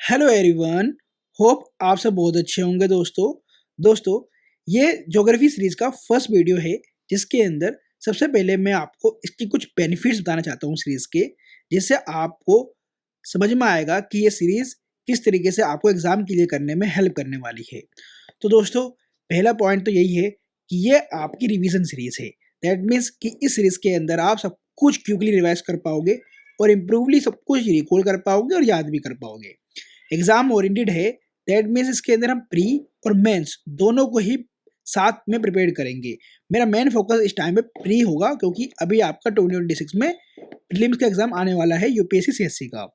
Hello everyone. Hope आप सब बहुत अच्छे होंगे दोस्तों ये ज्योग्राफी सीरीज का फर्स्ट वीडियो है जिसके अंदर सबसे पहले मैं आपको इसकी कुछ बेनिफिट्स बताना चाहता हूँ सीरीज के, जिससे आपको समझ में आएगा कि ये सीरीज किस तरीके से आपको एग्जाम क्लियर करने में हेल्प करने वाली है। तो दोस्तों, पहला पॉइंट तो यही है कि ये आपकी रिवीजन सीरीज है। दैट मीन्स कि इस सीरीज के अंदर आप सब कुछ क्विकली रिवाइज कर पाओगे और इम्प्रूवली सब कुछ रिकॉल कर पाओगे और याद भी कर पाओगे। एग्जाम ओरिएंटेड है, दैट मीन्स इसके अंदर हम प्री और मेंस दोनों को ही साथ में प्रिपेयर करेंगे। मेरा मेन फोकस इस टाइम पे प्री होगा क्योंकि अभी आपका 2026 में प्रीलिम्स का एग्जाम आने वाला है, यूपीएससी सीएससी का।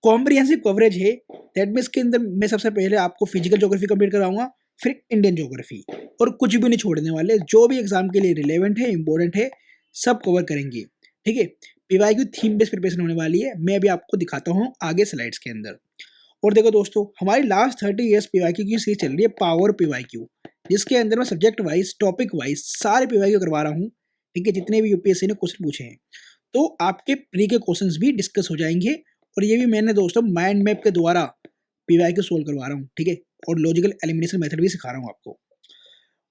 कॉम्प्रिहेंसिव कवरेज है, दैट मीन्स के अंदर मैं सबसे पहले आपको फिजिकल ज्योग्राफी कंप्लीट कराऊंगा, फिर इंडियन ज्योग्राफी, और कुछ भी नहीं छोड़ने वाले। जो भी एग्जाम के लिए रिलेवेंट है, इंपॉर्टेंट है, सब कवर करेंगे। ठीक है, पीवाईक्यू थीम बेस्ड प्रिपरेशन होने वाली है। मैं अभी आपको दिखाता हूँ आगे स्लाइड्स के अंदर। और देखो दोस्तों, हमारी लास्ट 30 ईयर्स पीवाईक्यू की सीरीज चल रही है पावर पीवाईक्यू, जिसके अंदर मैं सब्जेक्ट वाइज, टॉपिक वाइज सारे पीवाईक्यू करवा रहा हूँ। ठीक है, जितने भी यूपीएससी ने क्वेश्चन पूछे हैं, तो आपके प्री के क्वेश्चंस भी डिस्कस हो जाएंगे। और ये भी मैंने दोस्तों माइंड मैप के द्वारा पीवाईक्यू सोल्व करवा रहा हूँ। ठीक है, और लॉजिकल एलिमिनेशन मेथड भी सिखा रहा हूँ आपको।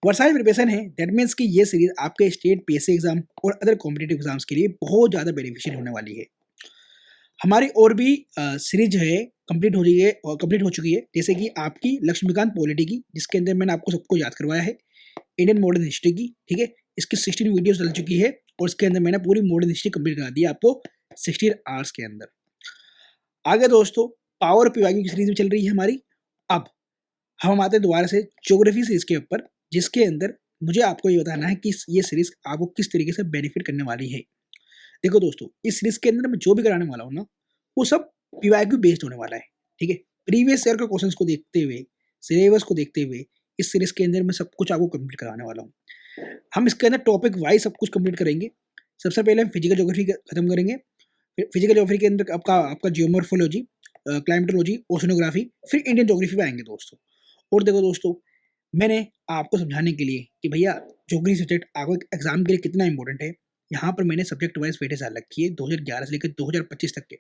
वर्साइल प्रिपरेशन है, दैट मीन्स कि ये सीरीज आपके स्टेट पीएससी एग्जाम और अदर कॉम्पिटेटिव एग्जाम्स के लिए बहुत ज़्यादा बेनिफिशियल होने वाली है। हमारी और भी सीरीज है कंप्लीट हो चुकी है, जैसे कि आपकी लक्ष्मीकांत पॉलिटी की, जिसके अंदर मैंने आपको सबको याद करवाया है। इंडियन मॉडर्न हिस्ट्री की, ठीक है, इसकी 16 वीडियोस डल चुकी है और इसके अंदर मैंने पूरी मॉडर्न हिस्ट्री कंप्लीट करा दी है आपको 16 आवर्स के अंदर। आगे दोस्तों, पावर पीवाईक्यू की सीरीज भी चल रही है हमारी। अब हम आते हैं दोबारा से ज्योग्राफी सीरीज के ऊपर, जिसके अंदर मुझे आपको ये बताना है कि ये सीरीज आपको किस तरीके से बेनिफिट करने वाली है। देखो दोस्तों, इस सीरीज के अंदर मैं जो भी कराने वाला हूँ ना, वो सब पीवाईक्यू बेस्ड होने वाला है। ठीक है, प्रीवियस ईयर के क्वेश्चंस को देखते हुए, सिलेबस को देखते हुए इस सीरीज के अंदर मैं सब कुछ आपको कंप्लीट कराने वाला हूँ। हम इसके अंदर टॉपिक वाइज सब कुछ कंप्लीट करेंगे। सबसे पहले हम फिजिकल ज्योग्राफी खत्म करेंगे। फिजिकल ज्योग्राफी के अंदर आपका आपका जियोमॉर्फोलॉजी, क्लाइमेटोलॉजी, ओशनोग्राफी, फिर इंडियन ज्योग्राफी पे आएंगे दोस्तों। और देखो दोस्तों, मैंने आपको समझाने के लिए कि भैया ज्योग्राफी सब्जेक्ट आपको एग्जाम के लिए कितना इंपॉर्टेंट है, यहाँ पर मैंने सब्जेक्ट वाइज वेटेज डाल रखी है 2011 से लेकर 2025 तक के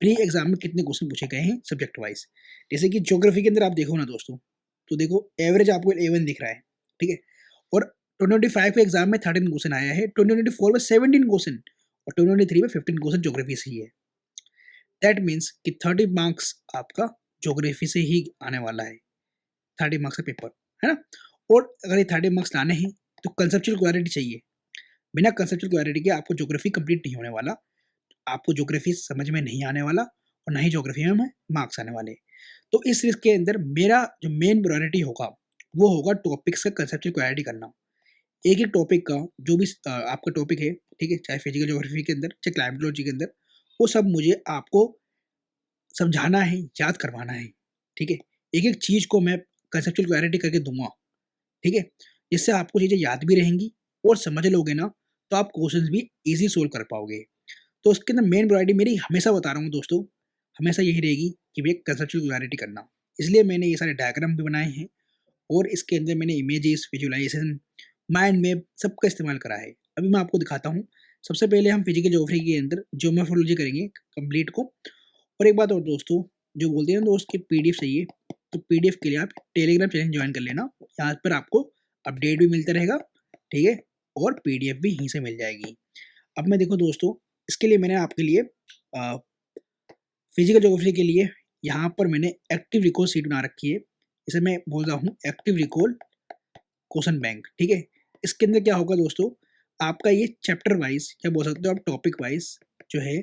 प्री एग्जाम में कितने क्वेश्चन पूछे गए हैं सब्जेक्ट वाइज। जैसे कि ज्योग्राफी के अंदर आप देखो ना दोस्तों, तो देखो एवरेज आपको 11 दिख रहा है। ठीक है, और 2025 के एग्जाम में 13 क्वेश्चन आया है, 2024 में 17 क्वेश्चन, और 2023 में 15 क्वेश्चन ज्योग्राफी से ही है। दैट मीन्स कि 30 मार्क्स आपका ज्योग्राफी से ही आने वाला है। 30 मार्क्स का पेपर है ना। और अगर ये 30 मार्क्स लाने हैं तो कंसेप्चुअल क्लैरिटी चाहिए। बिना कंसेप्चुअल क्लैरिटी के आपको ज्योग्राफी कंप्लीट नहीं होने वाला, आपको ज्योग्राफी समझ में नहीं आने वाला, और ना ही ज्योग्राफी में मार्क्स आने वाले। तो इस सीरीज के अंदर मेरा जो मेन प्रायोरिटी होगा वो होगा टॉपिक्स का कंसेप्चुअल क्लैरिटी करना। एक एक टॉपिक का जो भी आपका टॉपिक है, ठीक है, चाहे फिजिकल ज्योग्राफी के अंदर, चाहे क्लाइमेटोलॉजी के अंदर, वो सब मुझे आपको समझाना है, याद करवाना है। ठीक है, एक एक चीज़ को मैं कंसेप्चुअल क्लैरिटी करके दूंगा। ठीक है, इससे आपको चीज़ें याद भी रहेंगी और समझ लोगे ना, तो आप क्वेश्चंस भी इजी सोल्व कर पाओगे। तो इसके अंदर मेन प्रायोरिटी मेरी, हमेशा बता रहा हूँ दोस्तों, हमेशा यही रहेगी कि भैया कंसेप्चुअल क्लैरिटी करना। इसलिए मैंने ये सारे डायग्राम भी बनाए हैं और इसके अंदर मैंने इमेजेस, विजुअलाइजेशन, माइंड मैप सबका इस्तेमाल करा है। अभी मैं आपको दिखाता हूँ। सबसे पहले हम फिजिकल ज्योग्राफी के अंदर जियोमॉर्फोलॉजी करेंगे कंप्लीट को। और एक बात और दोस्तों, जो बोलते हैं ना दोस्त कि पीडीएफ चाहिए, तो पीडीएफ के लिए आप टेलीग्राम चैनल ज्वाइन कर लेना। यहाँ पर आपको अपडेट भी मिलता रहेगा। ठीक है, और पीडीएफ भी यहीं से मिल जाएगी। अब मैं देखो दोस्तों, इसके लिए मैंने आपके लिए फिजिकल ज्योग्राफी के लिए यहाँ पर मैंने एक्टिव रिकॉल सीट बना रखी है। इसे मैं बोल रहा हूँ एक्टिव रिकॉल क्वेश्चन बैंक। ठीक है, इसके अंदर क्या होगा दोस्तों, आपका ये चैप्टर वाइज, क्या बोल सकते हो आप, टॉपिक वाइज जो है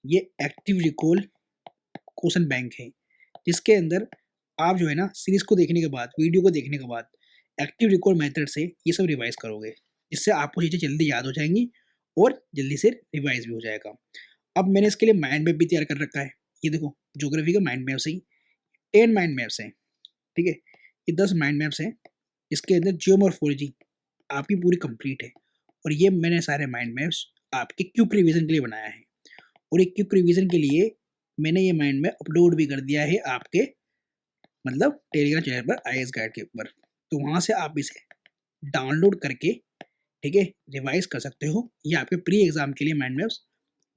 ये एक्टिव रिकॉल क्वेश्चन बैंक है, जिसके अंदर आप जो है ना सीरीज को देखने के बाद, वीडियो को देखने के बाद एक्टिव रिकॉल मेथड से ये सब रिवाइज करोगे, जिससे आपको चीज़ें जल्दी याद हो जाएंगी और जल्दी से रिवाइज भी हो जाएगा। अब मैंने इसके लिए माइंड मैप भी तैयार कर रखा है। ये देखो, ज्योग्राफी का माइंड मैप से ही 10 माइंड मैप्स हैं। ठीक है, ये 10 माइंड मैप्स हैं, इसके अंदर जियोमॉर्फोलॉजी आपकी पूरी कंप्लीट है। और ये मैंने सारे माइंड मैप्स आपके क्विक रिवीजन के लिए बनाया है। और एक क्विक रिवीजन के लिए मैंने ये माइंड मैप अपलोड भी कर दिया है आपके मतलब टेलीग्राम चैनल पर, आईएएस गाइड के ऊपर। तो वहाँ से आप इसे डाउनलोड करके, ठीक है, रिवाइज कर सकते हो। ये आपके प्री एग्जाम के लिए माइंड मैप्स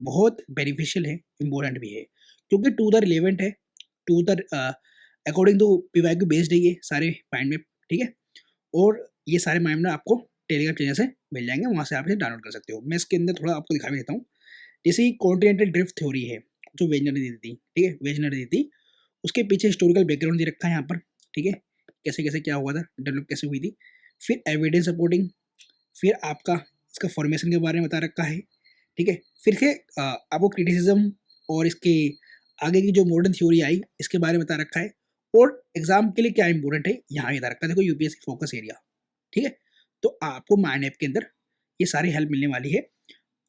बहुत बेनिफिशियल है, इम्पोर्टेंट भी है, क्योंकि टू द रिलेवेंट है, to the according to PYQ based है ये सारे माइंड मैप, ठीक है। और ये सारे माइंड मैप आपको टेलीग्राम चैनल से मिल जाएंगे, वहाँ से आप इसे डाउनलोड कर सकते हो। मैं इसके अंदर थोड़ा आपको दिखा भी देता हूँ। जैसे कॉन्टिनेंटल ड्रिफ्ट थ्योरी है जो वेजनर ने दी थी, ठीक है, वेजनर ने दी थी, उसके पीछे हिस्टोरिकल बैकग्राउंड दे रखा है यहाँ पर, ठीक है, कैसे कैसे क्या हुआ था, डेवलप कैसे हुई थी। फिर एविडेंस सपोर्टिंग, फिर आपका इसका फॉर्मेशन के बारे में बता रखा है, ठीक है। फिर से आपको क्रिटिसिज्म और इसके आगे की जो मॉडर्न थ्योरी आई इसके बारे में बता रखा है। और एग्जाम के लिए क्या इंपॉर्टेंट है यहाँ बता रखा है, देखो यूपीएससी फोकस एरिया, ठीक है। तो आपको माइंड ऐप के अंदर ये सारी हेल्प मिलने वाली है,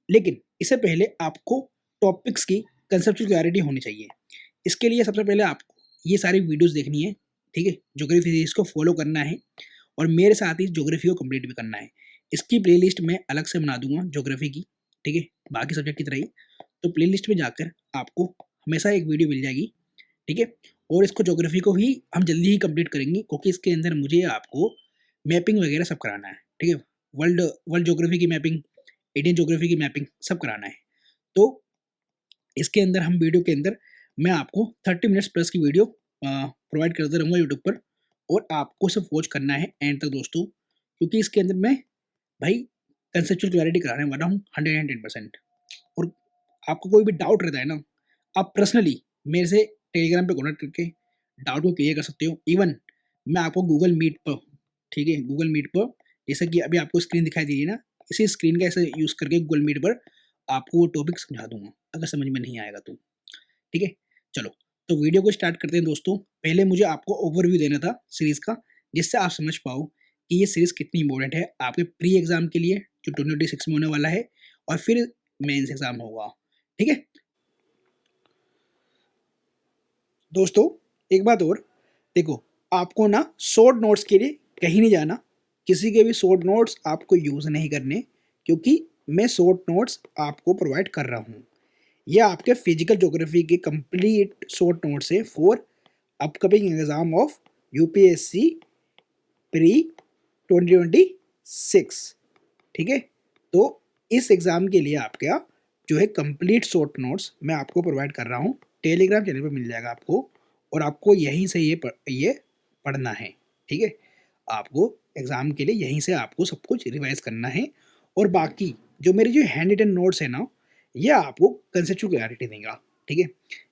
लेकिन इससे पहले आपको टॉपिक्स की कंसेप्चुअल क्लैरिटी होनी चाहिए। इसके लिए सबसे पहले आपको ये सारी वीडियोस देखनी है, ठीक है, ज्योग्राफी सीरीज को फॉलो करना है और मेरे साथ ही ज्योग्राफी को कंप्लीट भी करना है। इसकी प्लेलिस्ट मैं अलग से बना दूंगा ज्योग्राफी की, ठीक है, बाकी सब्जेक्ट की तरह ही। तो प्लेलिस्ट में जाकर आपको हमेशा एक वीडियो मिल जाएगी, ठीक है। और इसको ज्योग्राफी को भी हम जल्दी ही कंप्लीट करेंगे, क्योंकि इसके अंदर मुझे आपको मैपिंग वगैरह सब कराना है, ठीक है, वर्ल्ड ज्योग्राफी की मैपिंग, इंडियन ज्योग्राफी की मैपिंग सब कराना है। तो इसके अंदर हम वीडियो के अंदर मैं आपको 30 मिनट्स प्लस की वीडियो प्रोवाइड करता रहूँगा यूट्यूब पर, और आपको सिर्फ वॉच करना है एंड तक दोस्तों, क्योंकि इसके अंदर मैं भाई कंसेप्चुअल क्लैरिटी कराने वाला हूँ 110%। और आपको कोई भी डाउट रहता है ना, आप पर्सनली मेरे से टेलीग्राम पे कॉन्टेक्ट करके डाउट को क्लियर कर सकते हो। इवन मैं आपको गूगल मीट पर, ठीक है, गूगल मीट पर, जैसे कि अभी आपको स्क्रीन दिखाई दे रही है ना, इसी स्क्रीन का ऐसे यूज़ करके गूगल मीट पर आपको वो टॉपिक समझा दूंगा अगर समझ में नहीं आएगा तो, ठीक है। चलो तो वीडियो को स्टार्ट करते हैं दोस्तों। पहले मुझे आपको ओवरव्यू देना था सीरीज़ का, जिससे आप समझ पाओ कि ये सीरीज़ कितनी इंपॉर्टेंट है आपके प्री एग्जाम के लिए जो 2026 में होने वाला है, और फिर मेंस एग्जाम होगा, ठीक है दोस्तों। एक बात और देखो, आपको ना शॉर्ट नोट्स के लिए कहीं नहीं जाना, किसी के भी शॉर्ट नोट्स आपको यूज़ नहीं करने, क्योंकि मैं शॉर्ट नोट्स आपको प्रोवाइड कर रहा हूँ। ये आपके फिजिकल ज्योग्राफी के कंप्लीट शॉर्ट नोट्स है for upcoming exam of UPSC pre 2026, ठीक है। तो इस एग्ज़ाम के लिए आपका जो है कंप्लीट शॉर्ट नोट्स मैं आपको प्रोवाइड कर रहा हूँ, टेलीग्राम चैनल पर मिल जाएगा आपको, और आपको यहीं से ये पढ़ना है, ठीक है। आपको एग्ज़ाम के लिए यहीं से आपको सब कुछ रिवाइज करना है, और बाकी जो मेरे जो हैंड रिटन नोट्स है ना, ये आपको कंसेप्चुअल क्लैरिटी देगा, ठीक है,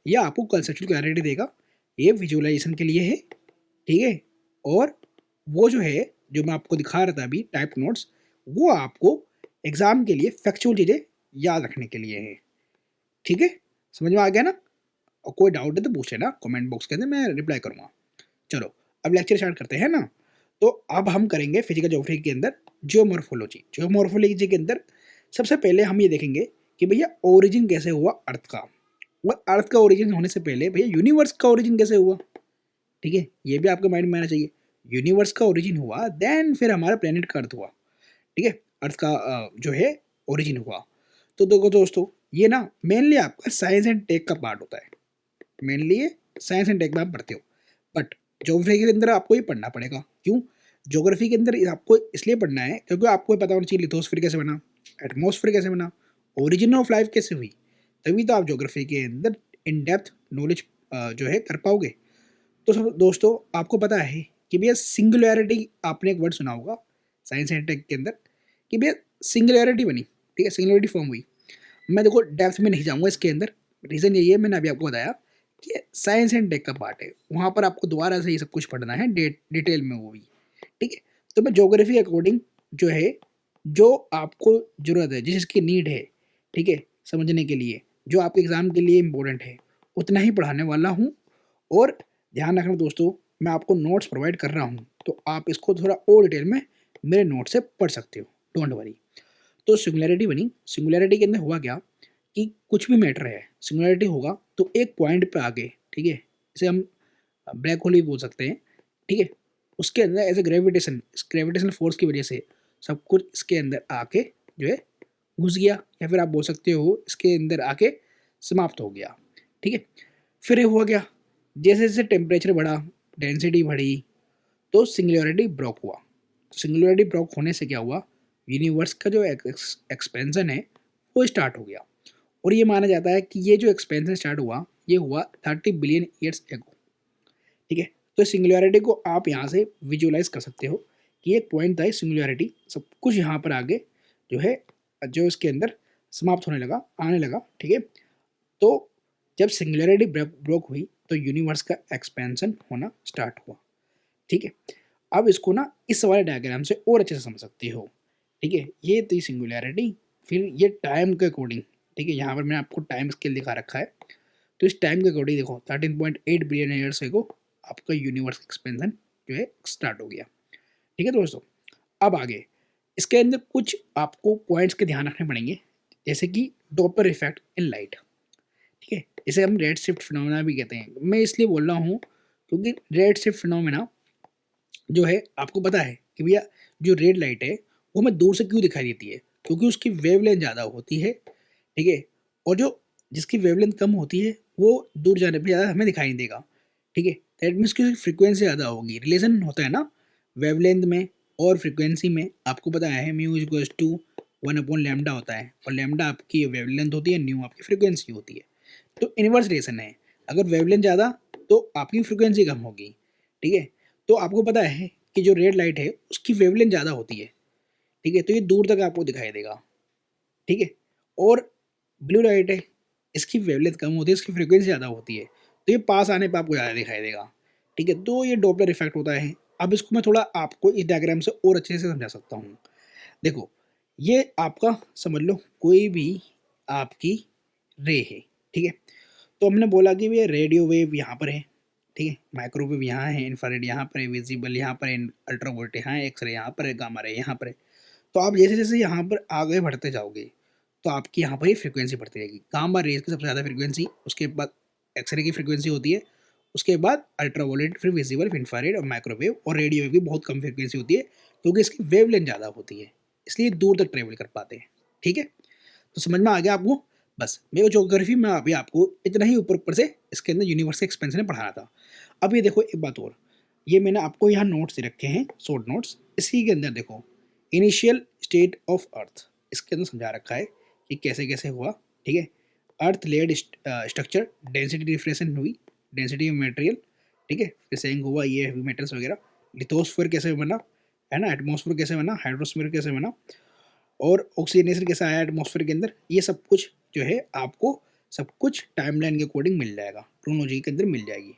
ये आपको कंसेप्चुअल क्लैरिटी देगा, ये विजुअलाइजेशन के लिए है, ठीक है। और वो जो है जो मैं आपको दिखा रहा था अभी टाइप नोट्स, वो आपको एग्ज़ाम के लिए फैक्चुअल चीज़ें याद रखने के लिए है, ठीक है, समझ में आ गया ना। और कोई डाउट है तो पूछ लेना कमेंट बॉक्स के अंदर, मैं रिप्लाई करूँगा। चलो अब लेक्चर स्टार्ट करते हैं ना। तो अब हम करेंगे फिजिकल ज्योग्राफी के अंदर जियोमॉर्फोलॉजी। जियोमॉर्फोलॉजी के अंदर सबसे पहले हम ये देखेंगे कि भैया ओरिजिन कैसे हुआ अर्थ का, और अर्थ का ओरिजिन होने से पहले भैया यूनिवर्स का ओरिजिन कैसे हुआ, ठीक है, ये भी आपके माइंड में आना चाहिए। यूनिवर्स का ओरिजिन हुआ, देन फिर हमारा प्लेनेट का अर्थ हुआ, ठीक है, अर्थ का जो है ओरिजिन हुआ। तो देखो दोस्तों, ये ना मेनली आपका साइंस एंड टेक का पार्ट होता है, मेनली ये साइंस एंड टेक में आप पढ़ते हो, बट ज्योग्राफी के अंदर आपको ये पढ़ना पड़ेगा। क्यों? ज्योग्राफी के अंदर आपको इसलिए पढ़ना है क्योंकि आपको पता होना चाहिए लिथोस्फीयर कैसे बना, एटमॉस्फेयर कैसे बना, ओरिजिन ऑफ लाइफ कैसे हुई, तभी तो आप ज्योग्राफी के अंदर इन डेप्थ नॉलेज जो है कर पाओगे। तो सब दोस्तों आपको पता है कि भैया सिंगुलैरिटी, आपने एक वर्ड सुना होगा साइंस एंड टेक के अंदर कि भैया सिंगुलैरिटी बनी, ठीक है, सिंगुलैरिटी फॉर्म हुई। मैं देखो डेप्थ में नहीं जाऊँगा इसके अंदर, रीज़न यही है मैंने अभी आपको बताया कि साइंस एंड टेक का पार्ट है, वहाँ पर आपको दोबारा से ये सब कुछ पढ़ना है डिटेल में वो भी, ठीक है। तो मैं ज्योग्राफी अकॉर्डिंग जो है, जो आपको ज़रूरत है, जिस चीज़ की नीड है, ठीक है, समझने के लिए, जो आपके एग्ज़ाम के लिए इम्पोर्टेंट है, उतना ही पढ़ाने वाला हूँ। और ध्यान रखना दोस्तों, मैं आपको नोट्स प्रोवाइड कर रहा हूँ, तो आप इसको थोड़ा और डिटेल में मेरे नोट से पढ़ सकते हो, डोंट वरी। तो सिंगुलैरिटी बनी, सिंगुलैरिटी के अंदर हुआ क्या कि कुछ भी मैटर है, सिंगुलैरिटी होगा तो एक पॉइंट पे आगे, ठीक है, इसे हम ब्लैक होल भी बोल सकते हैं, ठीक है, उसके अंदर एज ए ग्रेविटेशन, इस ग्रेविटेशनल फोर्स की वजह से सब कुछ इसके अंदर आके जो है घुस गया, या फिर आप बोल सकते हो इसके अंदर आके समाप्त हो गया, ठीक है। फिर ये हुआ क्या, जैसे जैसे टेम्परेचर बढ़ा, डेंसिटी बढ़ी, तो सिंगुलैरिटी ब्रोक हुआ। सिंगुलैरिटी ब्रोक होने से क्या हुआ, यूनिवर्स का जो एक्सपेंशन है वो स्टार्ट हो गया। और ये माना जाता है कि ये जो एक्सपेंशन स्टार्ट हुआ, ये हुआ 30 बिलियन ईयर्स एगो, ठीक है। तो सिंगुलैरिटी को आप यहाँ से विजुअलाइज कर सकते हो कि एक पॉइंट था, सिंगुलैरिटी सब कुछ यहाँ पर आगे जो है जो इसके अंदर समाप्त होने लगा, आने लगा। ठीक है। तो जब सिंगुलैरिटी ब्रोक हुई तो यूनिवर्स का एक्सपेंशन होना स्टार्ट हुआ। ठीक है। अब इसको ना इस वाले डायग्राम से और अच्छे से समझ सकते हो। ठीक है। ये थी सिंगुलैरिटी। फिर ये टाइम के अकॉर्डिंग, ठीक है, यहाँ पर मैंने आपको टाइम स्केल दिखा रखा है। तो इस टाइम के अकॉर्डिंग देखो 13.8 बिलियन ईयर्स एगो आपका यूनिवर्स एक्सपेंशन जो है स्टार्ट हो गया। ठीक है दोस्तों। अब आगे इसके अंदर कुछ आपको पॉइंट्स के ध्यान रखने पड़ेंगे, जैसे कि डॉपलर इफेक्ट इन लाइट। ठीक है। इसे हम रेड शिफ्ट फिनोमेना भी कहते हैं। मैं इसलिए बोल रहा हूँ क्योंकि रेड शिफ्ट फिनोमेना जो है आपको पता है कि भैया जो रेड लाइट है वो हमें दूर से क्यों दिखाई देती है, क्योंकि उसकी वेवलेंथ ज़्यादा होती है। ठीक है। और जो जिसकी वेवलेंथ कम होती है वो दूर जाने पे ज़्यादा हमें दिखाई नहीं देगा। ठीक है। दैट मीन्स की फ्रिक्वेंसी ज़्यादा होगी। रिलेशन होता है ना वेवलेंथ में और फ्रिक्वेंसी में, आपको पता है म्यू इज इक्वल्स टू 1/λ होता है, और लैम्डा आपकी वेवलेंथ होती है, न्यू आपकी फ्रिक्वेंसी होती है। तो इनवर्स रिलेशन है, अगर वेवलेंथ ज़्यादा तो आपकी फ्रिक्वेंसी कम होगी। ठीक है। तो आपको पता है कि जो रेड लाइट है उसकी वेवलेंथ ज़्यादा होती है। ठीक है। तो ये दूर तक आपको दिखाई देगा। ठीक है। और ब्लू लाइट है, इसकी वेवलेंथ कम होती है, इसकी फ्रिक्वेंसी ज़्यादा होती है, तो ये पास आने पर आपको ज़्यादा दिखाई देगा। ठीक है। तो ये डॉपलर इफेक्ट होता है। अब इसको मैं थोड़ा आपको इस डायग्राम से और अच्छे से समझा सकता हूँ। देखो ये आपका समझ लो कोई भी आपकी रे है। ठीक है। तो हमने बोला कि ये रेडियो वेव यहाँ पर है। ठीक है। माइक्रोवेव यहाँ है, इंफ्रारेड यहाँ पर है, विजिबल यहाँ पर है, अल्ट्रावोल्ट यहाँ है, एक्सरे यहाँ पर है, गामा रे यहाँ पर है। तो आप जैसे जैसे यहाँ पर आगे बढ़ते जाओगे तो आपकी यहाँ पर ये फ्रिक्वेंसी बढ़ती रहेगी। गामा रेज की सबसे ज़्यादा फ्रिक्वेंसी, उसके बाद एक्सरे की फ्रिक्वेंसी होती है, उसके बाद अल्ट्रावोलेट, फिर विजिबल, फिर इंफ्रारेड और माइक्रोवेव, और रेडियो वेव की बहुत कम फ्रिक्वेंसी होती है क्योंकि इसकी वेवलेंथ ज़्यादा होती है, इसलिए दूर तक ट्रेवल कर पाते हैं। ठीक है। तो समझ में आ गया आपको। बस मेरे ज्योग्राफी में अभी आपको इतना ही ऊपर ऊपर से इसके अंदर यूनिवर्स के एक्सपेंशन में पढ़ाना था। अब ये देखो एक बात और, ये मैंने आपको यहाँ नोट्स दे रखे हैं, शॉर्ट नोट्स। इसी के अंदर देखो इनिशियल स्टेट ऑफ अर्थ, इसके अंदर समझा रखा है कि कैसे कैसे हुआ। ठीक है। अर्थ लेड स्ट्रक्चर, डेंसिटी डिफ्रेशन हुई, डेंसिटी ऑफ मटेरियल। ठीक है। फिर सेइंग हुआ ये हेवी मेटल्स वगैरह। लिथोस्फीयर कैसे बना, है ना, एटमॉस्फेयर कैसे बना, हाइड्रोस्फीयर कैसे बना, और ऑक्सीजनेशन कैसा आया एटमॉस्फेयर के अंदर, ये सब कुछ जो है आपको सब कुछ टाइमलाइन के अकॉर्डिंग मिल जाएगा, क्रोनोलॉजी के अंदर मिल जाएगी।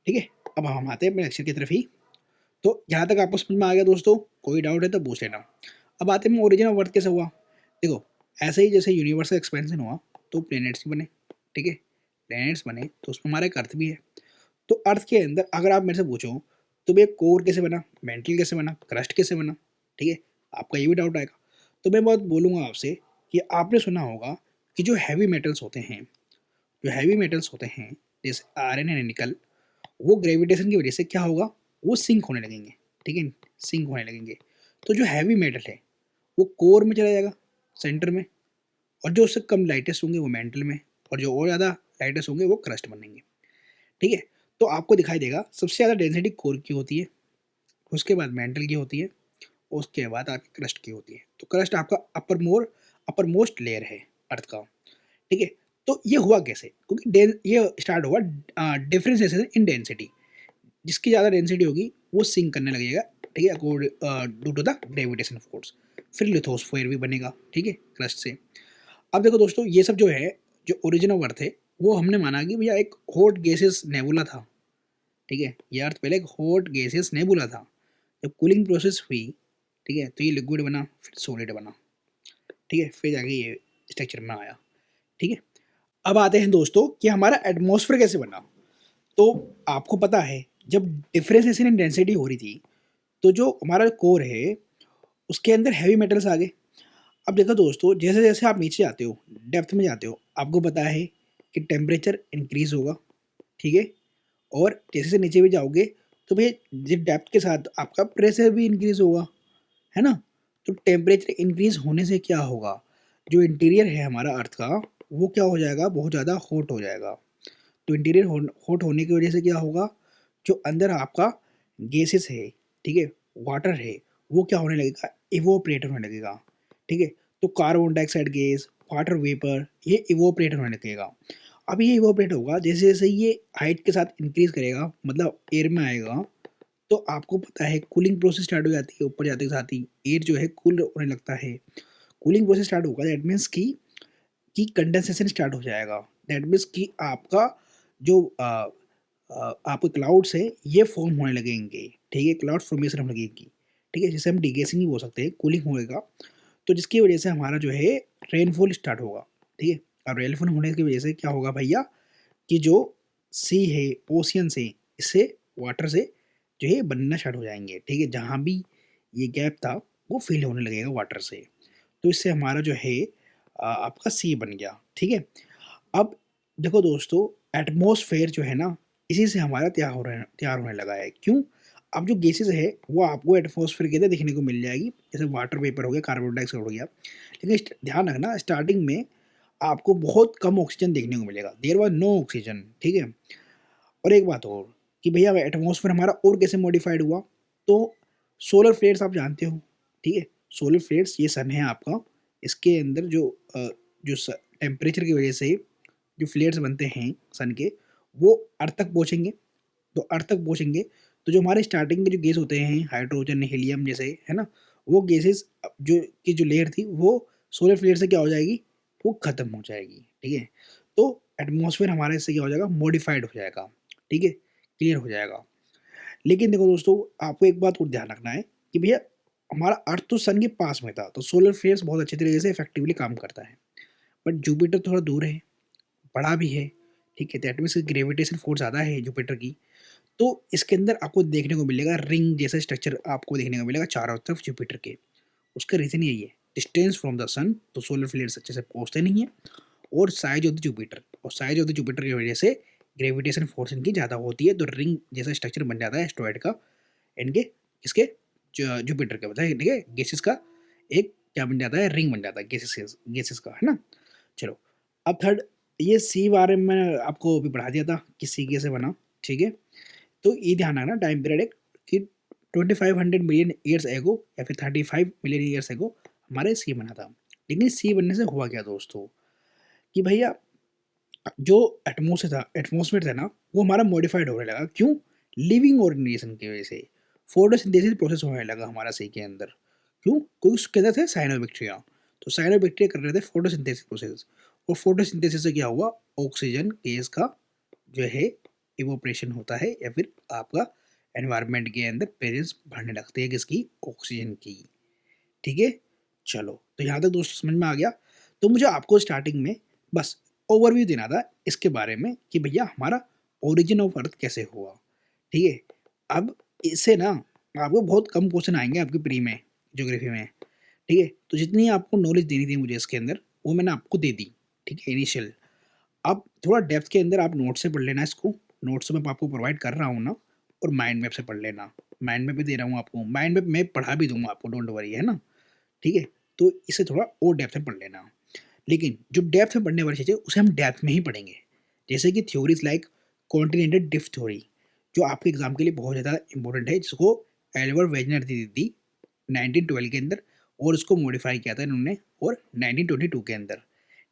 ठीक है। अब हम आते हैं अपने लेक्चर की तरफ ही। तो यहाँ तक आपको समझ में आ गया दोस्तों, कोई डाउट है तो पूछ लेना। अब आते हैं ओरिजिन ऑफ अर्थ कैसे हुआ। देखो ऐसे ही जैसे यूनिवर्स का एक्सपेंशन हुआ तो प्लैनेट्स भी बने। ठीक है। प्लैनेट्स बने तो उसमें हमारा एक अर्थ भी है। तो अर्थ के अंदर अगर आप मेरे से पूछो तो भैया कोर कैसे बना, मेंटल कैसे बना, क्रस्ट कैसे बना, ठीक है, आपका ये भी डाउट आएगा। तो मैं बहुत बोलूँगा आपसे कि आपने सुना होगा कि जो हैवी मेटल्स होते हैं, जो हैवी मेटल्स होते हैं जैसे आयरन एंड निकल, वो ग्रेविटेशन की वजह से क्या होगा, वो सिंक होने लगेंगे। ठीक है। सिंक होने लगेंगे। तो जो हैवी मेटल है वो कोर में चला जाएगा, सेंटर में, और जो उससे कम लाइटेस्ट होंगे वो मेंटल में, और जो और ज़्यादा लाइटेस्ट होंगे वो क्रस्ट बनेंगे। ठीक है। तो आपको दिखाई देगा सबसे ज़्यादा डेंसिटी कोर की होती है, उसके बाद मेंटल की होती है, उसके बाद आपकी क्रस्ट की होती है। तो क्रस्ट आपका अपर मोस्ट लेयर है अर्थ का। ठीक है। तो ये हुआ कैसे, क्योंकि ये स्टार्ट हुआ डिफरेंशिएशन इन डेंसिटी, जिसकी ज़्यादा डेंसिटी होगी वो सिंक करने लगेगा। ठीक है। Due to the gravitation force. फिर लिथोस्फीयर भी बनेगा। ठीक है, क्रस्ट से। अब देखो दोस्तों ये सब जो है, जो ओरिजिन ऑफ अर्थ है वो हमने माना कि भैया एक हॉट गैसेस नेबुला था। ठीक है। ये अर्थ पहले एक हॉट गैसेस नेबुला था। जब कूलिंग प्रोसेस हुई, ठीक है, तो ये लिक्विड बना, फिर सॉलिड बना। ठीक है। फिर जाके ये स्ट्रक्चर में आया। ठीक है। अब आते हैं दोस्तों कि हमारा एटमॉस्फेयर कैसे बना। तो आपको पता है जब डिफरेंशिएशन इन डेंसिटी हो रही थी तो जो हमारा कोर है उसके अंदर हैवी मेटल्स आ गए। अब देखो दोस्तों जैसे जैसे आप नीचे आते हो, डेप्थ में जाते हो, आपको पता है कि टेम्परेचर इंक्रीज होगा। ठीक है। और जैसे जैसे नीचे भी जाओगे तो भैया जिस डेप्थ के साथ आपका प्रेशर भी इंक्रीज होगा, है ना। तो टेम्परेचर इंक्रीज होने से क्या होगा, जो इंटीरियर है हमारा अर्थ का वो क्या हो जाएगा, बहुत ज़्यादा हॉट हो जाएगा। तो इंटीरियर हॉट होने की वजह से क्या होगा, जो अंदर आपका गैसेस है, ठीक है, वाटर है, वो क्या होने लगेगा, इवोपरेट होने लगेगा। ठीक है। तो carbon dioxide gas, water vapour, ये इवोपरेट होने लगेगा। अब ये इवोपरेट होगा जैसे जैसे ये हाइट के साथ इंक्रीज करेगा, मतलब एयर में आएगा, तो आपको पता है कूलिंग प्रोसेस स्टार्ट हो जाती है। ऊपर जाते के साथ ही एयर जो है कूल होने लगता है। कूलिंग प्रोसेस स्टार्ट होगा, दैट मीन्स कि कंडेंसेशन स्टार्ट हो जाएगा। दैट मीन्स कि आपका जो आपके क्लाउड्स है ये फॉर्म होने लगेंगे, ठीक है, क्लाउड फॉर्मेशन होने लगेगी, ठीक है, जिसे हम डिगेसिंग भी बोल सकते हैं, कूलिंग होएगा। तो जिसकी वजह से हमारा जो है रेनफॉल स्टार्ट होगा, ठीक है। और रेनफॉल होने की वजह से क्या होगा भैया, कि जो सी है, ओशियन से, इससे वाटर से जो है बनना स्टार्ट हो जाएंगे, ठीक है। जहाँ भी ये गैप था वो फिल होने लगेगा वाटर से। तो इससे हमारा जो है आपका सी बन गया, ठीक है। अब देखो दोस्तों, एटमॉस्फेयर जो है ना, इसी से हमारा तैयार होने लगा है। क्यों? अब जो गैसेस है वो आपको एटमॉस्फेयर के अंदर देखने को मिल जाएगी, जैसे वाटर वेपर हो गया, कार्बन डाइऑक्साइड हो गया। लेकिन ध्यान रखना, स्टार्टिंग में आपको बहुत कम ऑक्सीजन देखने को मिलेगा, देयर वाज नो ऑक्सीजन, ठीक है। और एक बात और, कि भैया एटमॉस्फेयर हमारा और कैसे मॉडिफाइड हुआ, तो सोलर फ्लेयर्स आप जानते हो, ठीक है। सोलर फ्लेयर्स, ये सन है आपका, इसके अंदर जो टेम्परेचर की वजह से जो फ्लेयर्स बनते हैं सन के, वो अर्थ तक पहुँचेंगे। तो अर्थ तक पहुँचेंगे तो जो हमारे स्टार्टिंग के जो गैस होते हैं, हाइड्रोजन, हीलियम जैसे, है ना, वो गैसेस जो लेयर थी वो सोलर फ्लेयर से क्या हो जाएगी, वो खत्म हो जाएगी, ठीक है। तो एटमॉस्फेयर हमारा इससे क्या हो जाएगा, मॉडिफाइड हो जाएगा, ठीक है, क्लियर हो जाएगा। लेकिन देखो दोस्तों, आपको एक बात और ध्यान रखना है कि भैया हमारा अर्थ तो सन के पास में था, तो सोलर फ्लेयर्स बहुत अच्छे तरीके से इफेक्टिवली काम करता है। बट जुपिटर थोड़ा दूर है, बड़ा भी है, ठीक है, दैट मीन्स ग्रेविटेशन फोर्स ज़्यादा है जुपिटर की। तो इसके अंदर आपको देखने को मिलेगा रिंग जैसा स्ट्रक्चर आपको देखने को मिलेगा चारों तरफ जुपिटर के। उसका रीज़न यही है, डिस्टेंस फ्रॉम द सन, तो सोलर फ्लेयर्स अच्छे से पहुंचते नहीं है, और साइज ऑफ द जुपिटर, और साइज ऑफ द जुपिटर की वजह से ग्रेविटेशन फोर्स इनकी ज़्यादा होती है, तो रिंग जैसा स्ट्रक्चर बन जाता है एस्ट्रॉयड का, इनके, इसके जुपिटर के बताए, ठीक है, गैसेस का एक क्या बन जाता है, रिंग बन जाता है गैसेस गैसेस का, है ना। चलो, अब थर्ड, ये सी बारे में मैंने आपको अभी पढ़ा दिया था कि सी कैसे बना, ठीक है। तो ये ध्यान रखना टाइम पीरियड एक, कि 2500 मिलियन ईयर्स एगो या फिर 35 मिलियन ईयर्स एगो हमारे सी बना था। लेकिन सी बनने से हुआ क्या दोस्तों, कि भैया जो एटमोसफेयर था ना, वो हमारा मॉडिफाइड होने लगा। क्यों? लिविंग ऑर्गेनाइजेशन की वजह से फोटोसिंथेसिस प्रोसेस होने लगा हमारा सी के अंदर। क्यों? क्योंकि उसके अंदर थे साइनोबैक्टीरिया, तो साइनोबैक्टीरिया कर रहे थे फोटोसिंथेसिस प्रोसेस, और फोटोसिंथेसिस से क्या हुआ, ऑक्सीजन गैस का जो है इवोपरेशन होता है, या फिर आपका एनवायरनमेंट के अंदर प्रेजेंस बढ़ने लगती है किसकी, ऑक्सीजन की, ठीक है। चलो, तो यहाँ तक दोस्तों समझ में आ गया। तो मुझे आपको स्टार्टिंग में बस ओवरव्यू देना था इसके बारे में कि भैया हमारा ओरिजिन ऑफ अर्थ कैसे हुआ, ठीक है। अब इससे ना आपको बहुत कम क्वेश्चन आएंगे आपकी प्री में, ज्योग्राफी में, ठीक है। तो जितनी आपको नॉलेज देनी थी मुझे इसके अंदर, वो मैंने आपको दे दी, ठीक है, इनिशियल। अब थोड़ा डेप्थ के अंदर आप नोट से पढ़ लेना इसको, नोट्स मैं आपको प्रोवाइड कर रहा हूँ ना, और माइंड मैप से पढ़ लेना। माइंड मैप भी दे रहा हूँ आपको, माइंड मैप मैं पढ़ा भी दूंगा आपको, डोंट वरी, है ना, ठीक है। तो इसे थोड़ा और डेप्थ में पढ़ लेना। लेकिन जो डेप्थ में पढ़ने वाली चीज़ें उसे हम डेप्थ में ही पढ़ेंगे, जैसे कि theories like continental drift theory, जो आपके एग्जाम के लिए बहुत ज़्यादा इंपॉर्टेंट है, जिसको एल्बर्ट वेजनर दी थी 1912 के अंदर, और उसको मॉडिफाई किया था इन्होंने और 1922 के अंदर,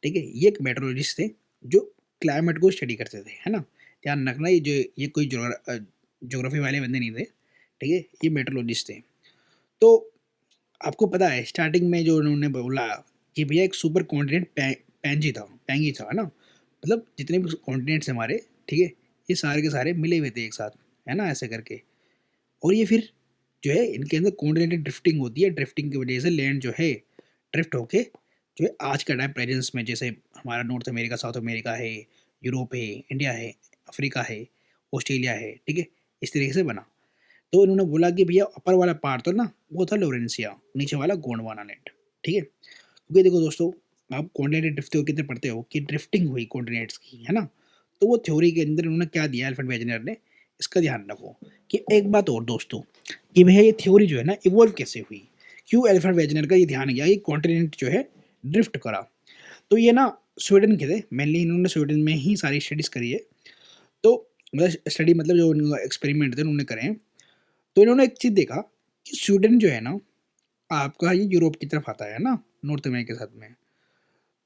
ठीक है। ये एक मेट्रोलॉजिस्ट थे जो क्लाइमेट को स्टडी करते थे, है ना। ध्यान रखना, ये कोई ज्योग्राफी वाले बंदे नहीं थे, ठीक है, ये मेट्रोलॉजिस्ट थे। तो आपको पता है स्टार्टिंग में जो उन्होंने बोला कि भैया एक सुपर कॉन्टिनेंट पैंजी था, है ना, मतलब जितने भी कॉन्टिनेंट्स हमारे, ठीक है, ये सारे के सारे मिले हुए थे एक साथ, है ना, ऐसे करके। और ये फिर जो है इनके अंदर कॉन्टिनेंटल ड्रिफ्टिंग होती है, ड्रिफ्टिंग की वजह से लैंड जो है ड्रिफ्ट होके जो है आज का टाइम प्रेजेंस में, जैसे हमारा नॉर्थ अमेरिका, साउथ अमेरिका है, यूरोप है, इंडिया है, अफ्रीका है, ऑस्ट्रेलिया है, ठीक है, इस तरीके से बना। तो इन्होंने बोला कि भैया अपर वाला पार्ट तो ना वो था लोरेंसिया, नीचे वाला गोंडवाना लैंड, ठीक है। क्योंकि देखो दोस्तों, आप कॉन्टिनेंट ड्रिफ्ट थ्योरी कितने पढ़ते हो कि ड्रिफ्टिंग हुई कॉन्टिनेंट्स की, है ना। तो वो थ्योरी के अंदर उन्होंने क्या दिया एल्फ्रेड वेजनर ने, इसका ध्यान रखो। कि एक बात और दोस्तों, कि भैया ये थ्योरी जो है ना इवॉल्व कैसे हुई, क्यों एल्फ्रेड वेजनर का ये ध्यान गया कि कॉन्टिनेंट जो है ड्रिफ्ट करा। तो ये ना स्वीडन के थे मेनली, इन्होंने स्वीडन में ही सारी स्टडीज़ करी है। तो मतलब स्टडी मतलब जो एक्सपेरिमेंट थे उन्होंने करे हैं। तो इन्होंने एक चीज़ देखा कि स्वीडन जो है ना आपका ये यूरोप की तरफ आता है ना, नॉर्थ अमेरिका के साथ में।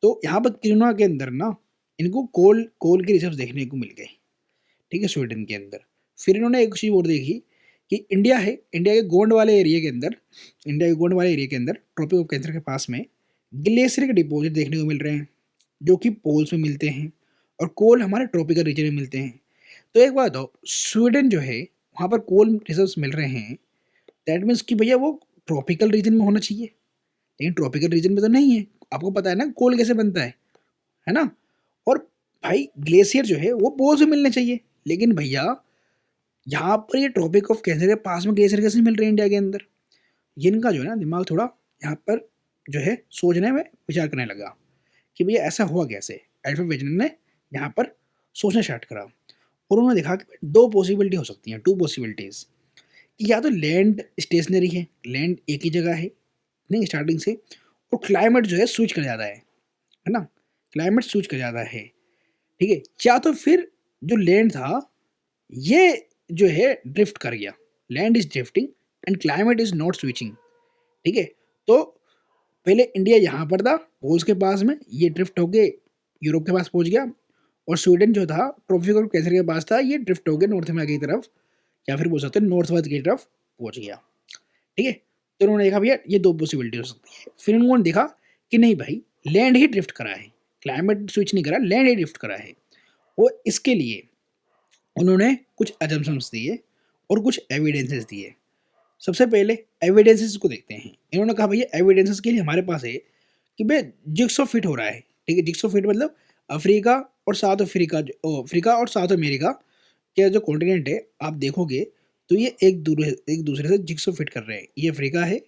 तो यहाँ पर किरुना के अंदर ना इनको कोल कोल के रिजर्व देखने को मिल गए, ठीक है, स्वीडन के अंदर। फिर इन्होंने एक चीज़ और देखी कि इंडिया है, इंडिया के गोंड वाले एरिया के अंदर, इंडिया के गोंड वाले एरिया के अंदर ट्रॉपिक ऑफ कैंसर के पास में ग्लेशियर के डिपॉजिट देखने को मिल रहे हैं, जो कि पोल्स में मिलते हैं, और कोल हमारे ट्रॉपिकल रीजन में मिलते हैं। तो एक बात बताओ, स्वीडन जो है वहाँ पर कोल रिजर्व्स मिल रहे हैं, दैट मीन्स कि भैया वो ट्रॉपिकल रीजन में होना चाहिए, लेकिन ट्रॉपिकल रीजन में तो नहीं है। आपको पता है ना कोल कैसे बनता है ना। और भाई ग्लेशियर जो है वो पोल्स में मिलने चाहिए, लेकिन भैया यहाँ पर ये ट्रॉपिक ऑफ कैंसर के पास में ग्लेशियर कैसे मिल रहे हैं इंडिया के अंदर। इनका जो है ना दिमाग थोड़ा यहाँ पर जो है सोचने में विचार करने लगा कि भैया ऐसा हुआ कैसे। एल्फ्रेड वेजनर ने यहाँ पर सोचना स्टार्ट करा, और उन्होंने देखा कि दो पॉसिबिलिटी हो सकती हैं, टू पॉसिबिलिटीज़, कि या तो लैंड स्टेशनरी है, लैंड एक ही जगह है नहीं स्टार्टिंग से, और क्लाइमेट जो है स्विच कर जाता है ना, क्लाइमेट स्विच कर जाता है, ठीक है। या तो फिर जो लैंड था ये जो है ड्रिफ्ट कर गया, land is drifting and climate is not switching, ठीक है। तो पहले इंडिया यहाँ पर था पोल्स के पास में, ये ड्रिफ्ट होके यूरोप के पास पहुँच गया, और स्वीडन जो था ट्रॉपिक ऑफ कैंसर के पास था, ये ड्रिफ्ट होके नॉर्थ अमेरिका की तरफ, या फिर बोल सकते हैं नॉर्थ वेस्ट की तरफ पहुँच गया, ठीक है। तो उन्होंने देखा भैया ये दो पॉसिबिलिटी हो सकती है। फिर उन्होंने देखा कि नहीं भाई लैंड ही ड्रिफ्ट करा है, क्लाइमेट स्विच नहीं करा, लैंड ही ड्रिफ्ट करा है। और इसके लिए उन्होंने कुछ अजम्पशंस दिए और कुछ एविडेंसेस दिए। सबसे पहले एविडेंसेस को देखते हैं। इन्होंने कहा भैया एविडेंसेस के लिए हमारे पास है कि भाई जिक्सो फिट हो रहा है, ठीक है। जिक्सो फिट मतलब अफ्रीका और साउथ अफ्रीका, अफ्रीका और साउथ अमेरिका के जो कॉन्टिनेंट है आप देखोगे तो ये एक दूसरे से जिक्सो फिट कर रहे हैं। ये अफ्रीका है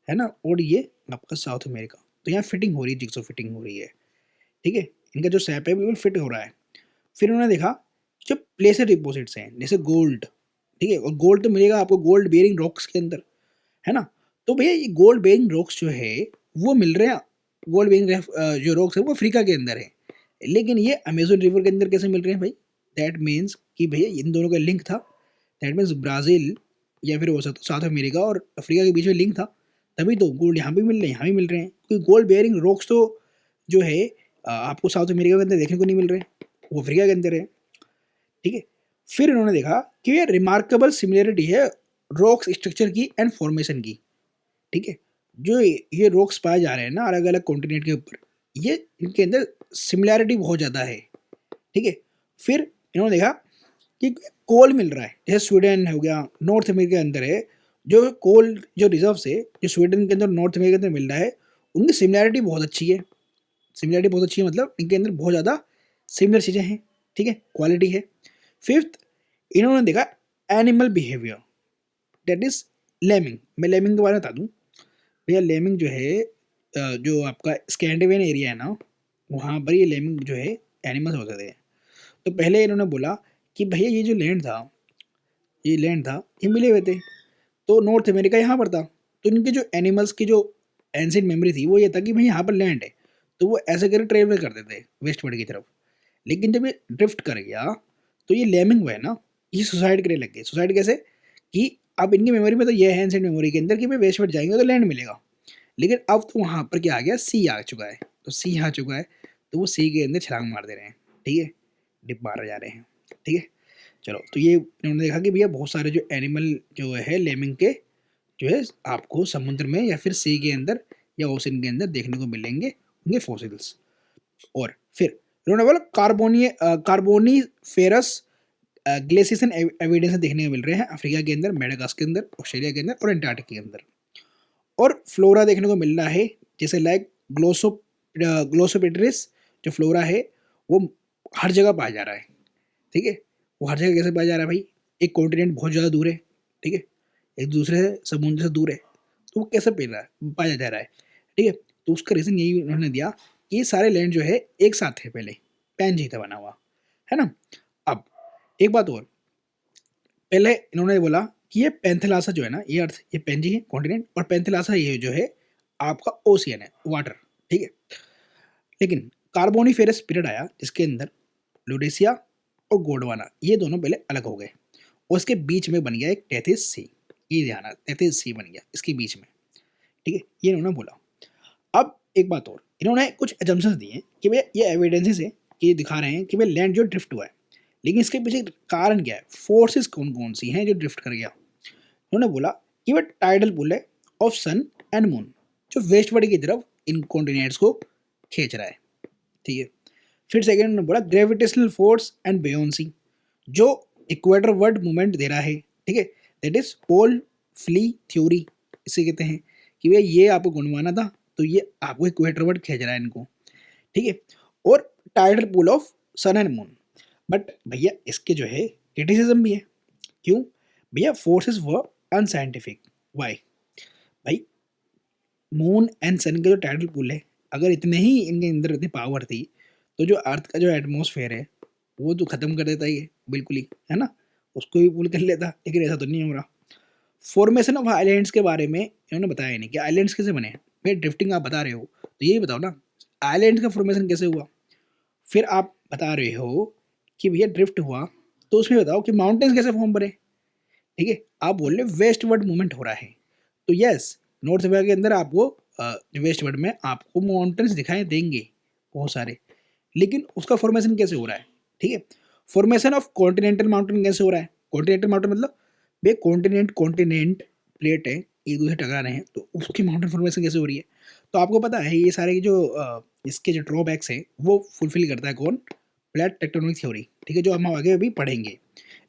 ना, और ये आपका साउथ अमेरिका। तो यहाँ फिटिंग हो रही है, जिक्सो फिटिंग हो रही है, ठीक है। इनका जो सैप है बिल्कुल फिट हो रहा है। फिर उन्होंने देखा जो प्लेसर डिपॉजिट्स हैं जैसे गोल्ड, ठीक है, और गोल्ड तो मिलेगा आपको गोल्ड बेरिंग रॉक्स के अंदर, है ना। तो भैया ये गोल्ड बेरिंग रॉक्स जो है वो मिल रहे हैं, गोल्ड बेरिंग जो रॉक्स है वो अफ्रीका के अंदर है, लेकिन ये अमेजोन रिवर के अंदर कैसे मिल रहे हैं भाई। दैट मीन्स कि भैया इन दोनों का लिंक था, दैट मीन्स ब्राज़ील या फिर हो सकता है साउथ अमेरिका और अफ्रीका के बीच में लिंक था, तभी तो गोल्ड यहाँ भी मिल रहे हैं, यहाँ भी मिल रहे हैं। क्योंकि गोल्ड बेयरिंग रॉक्स तो जो है आपको साउथ अमेरिका के अंदर देखने को नहीं मिल रहे हैं, वो अफ्रीका के अंदर है, ठीक है। फिर इन्होंने देखा कि ये रिमार्केबल सिमिलरिटी है रॉक्स स्ट्रक्चर की एंड फॉर्मेशन की, ठीक है। जो ये रॉक्स पाए जा रहे हैं ना अलग अलग कॉन्टिनेंट के ऊपर, ये इनके अंदर सिमिलैरिटी बहुत ज़्यादा है, ठीक है। फिर इन्होंने देखा कि कोल मिल रहा है, जैसे स्वीडन हो गया नॉर्थ अमेरिका के अंदर है, जो कोल जो रिजर्व है जो स्वीडन के अंदर नॉर्थ अमेरिका के अंदर मिल रहा है, उनकी सिमिलैरिटी बहुत अच्छी है। सिमिलैरिटी बहुत अच्छी है मतलब इनके अंदर बहुत ज़्यादा सिमिलर चीज़ें हैं, ठीक है, क्वालिटी है। फिफ्थ इन्होंने देखा एनिमल बिहेवियर, दैट इज लेमिंग। मैं लेमिंग के बारे में बता दूँ भैया। लेमिंग जो है जो आपका स्कैंडिनेवियन एरिया है ना, वहाँ पर ये लेमिंग जो है एनिमल्स होते थे। तो पहले इन्होंने बोला कि भैया ये जो लैंड था, ये लैंड था ये मिले हुए थे, तो नॉर्थ अमेरिका यहाँ पर था, तो इनके जो एनिमल्स की जो एंशिएंट मेमोरी थी वो ये था कि भाई यहाँ पर लैंड है, तो वो ऐसे करके ट्रेवल करते थे वेस्टवर्ड की तरफ। लेकिन जब ये ड्रिफ्ट कर गया तो ये लेमिंग हुआ है ना, ये सुसाइड करने लग गए। सुसाइड कैसे कि अब इनकी मेमोरी में तो ये है एंशिएंट मेमोरी के अंदर कि भाई वेस्टवर्ड जाएंगे तो लैंड मिलेगा, लेकिन अब तो वहाँ पर क्या आ गया, सी आ चुका है। तो सी आ चुका है तो वो सी के अंदर छलांग मार दे रहे हैं, ठीक है, डिप मार जा रहे हैं, ठीक है। चलो तो ये इन्होंने देखा कि भैया बहुत सारे जो एनिमल जो है लेमिंग के जो है आपको समुद्र में या फिर सी के अंदर या ओशन के अंदर देखने को मिलेंगे उनके फॉसिल्स। और फिर इन्होंने बोला कार्बोनीफेरस ग्लेशियस एविडेंस देखने को मिल रहे हैं अफ्रीका के अंदर, मेडागास्कर के अंदर, ऑस्ट्रेलिया के अंदर और एंटार्क्टिका के अंदर। और फ्लोरा देखने को मिल रहा है जैसे लाइक ग्लोसोपेट्रिस जो फ्लोरा है वो हर जगह पाया जा रहा है, ठीक है। वो हर जगह कैसे पाया जा रहा है भाई, एक कॉन्टिनेंट बहुत ज़्यादा दूर है, ठीक है, एक दूसरे से समुद्र से दूर है, तो वो कैसे पाया जा रहा है, ठीक है। तो उसका रीज़न यही उन्होंने दिया कि ये सारे लैंड जो है एक साथ थे पहले, पैंजी था बना हुआ, है ना। अब एक बात और, पहले इन्होंने बोला कि ये पेंथेलासा जो है ना, ये अर्थ ये पेंजी है कॉन्टिनेंट, और पेंथेलासा ये जो है आपका ओशियन है, वाटर, ठीक है। लेकिन कार्बोनिफेरस पीरियड आया जिसके अंदर लुडेसिया और गोंडवाना ये दोनों पहले अलग हो गए, और उसके बीच में बन गया एक टेथिस सी। ये ध्यान टेथिस सी बन गया इसके बीच में, ठीक है, ये इन्होंने बोला। अब एक बात और, इन्होंने कुछ एजम्पशंस दिए कि भैया ये एविडेंसेस है कि दिखा रहे हैं कि भाई लैंड जो ड्रिफ्ट हुआ है, लेकिन इसके पीछे कारण क्या है, फोर्सेस कौन कौन सी हैं जो ड्रिफ्ट कर गया। उन्होंने बोला कि वह टाइडल पुल है ऑफ सन एंड मून, जो वेस्टवर्ड की तरफ इन कॉन्टिनेंट्स को खींच रहा है, ठीक है। फिर सेकेंड उन्होंने बोला ग्रेविटेशनल फोर्स एंड बेयोंसी, जो इक्वेटर वर्ड मूवमेंट दे रहा है, ठीक है, that is pole flee theory, इसे कहते हैं कि भैया ये आपको गुणवाना था तो ये आपको इक्वेटर वर्ड खींच रहा है इनको, ठीक है। और tidal pull of sun and moon, but भैया इसके जो है क्रिटिसिज्म भी है। क्यों भैया, फोर्सेस वर अनसाइंटिफिक। वाई भाई, मून एंड सन के जो टाइडल पुल है, अगर इतने ही इनके अंदर इतनी पावर थी तो जो अर्थ का जो एटमॉस्फेयर है वो तो खत्म कर देता ये बिल्कुल ही, है ना, उसको भी पुल कर लेता, लेकिन ऐसा तो नहीं हो रहा। फॉर्मेशन ऑफ आइलैंड्स के बारे में इन्होंने बताया नहीं कि आइलैंड्स कैसे बने। भाई ड्रिफ्टिंग आप बता रहे हो तो यही बताओ ना, आइलैंड्स का फॉर्मेशन कैसे हुआ। फिर आप बता रहे हो कि भैया ड्रिफ्ट हुआ, तो उसमें बताओ कि माउंटेन्स कैसे फॉर्म बने, ठीक है। आप बोल रहे वेस्टवर्ड मूवमेंट हो रहा है, तो यस, नॉर्थ अमेरिका के अंदर आपको वेस्टवर्ड में आपको माउंटेन्स दिखाई देंगे बहुत सारे, लेकिन उसका फॉर्मेशन कैसे हो रहा है, ठीक है। फॉर्मेशन ऑफ कॉन्टिनेंटल माउंटेन कैसे हो रहा है, कॉन्टिनेंटल माउंटेन मतलब भाई कॉन्टिनेंट कॉन्टिनेंट प्लेट है, एक दूसरे टकरा रहे हैं, तो उसकी माउंटेन फॉर्मेशन कैसे हो रही है। तो आपको पता है ये सारे जो इसके जो ड्रॉबैक्स हैं वो फुलफिल करता है कौन, प्लेट टेक्टोनिक थ्योरी, ठीक है, जो हम आगे अभी पढ़ेंगे।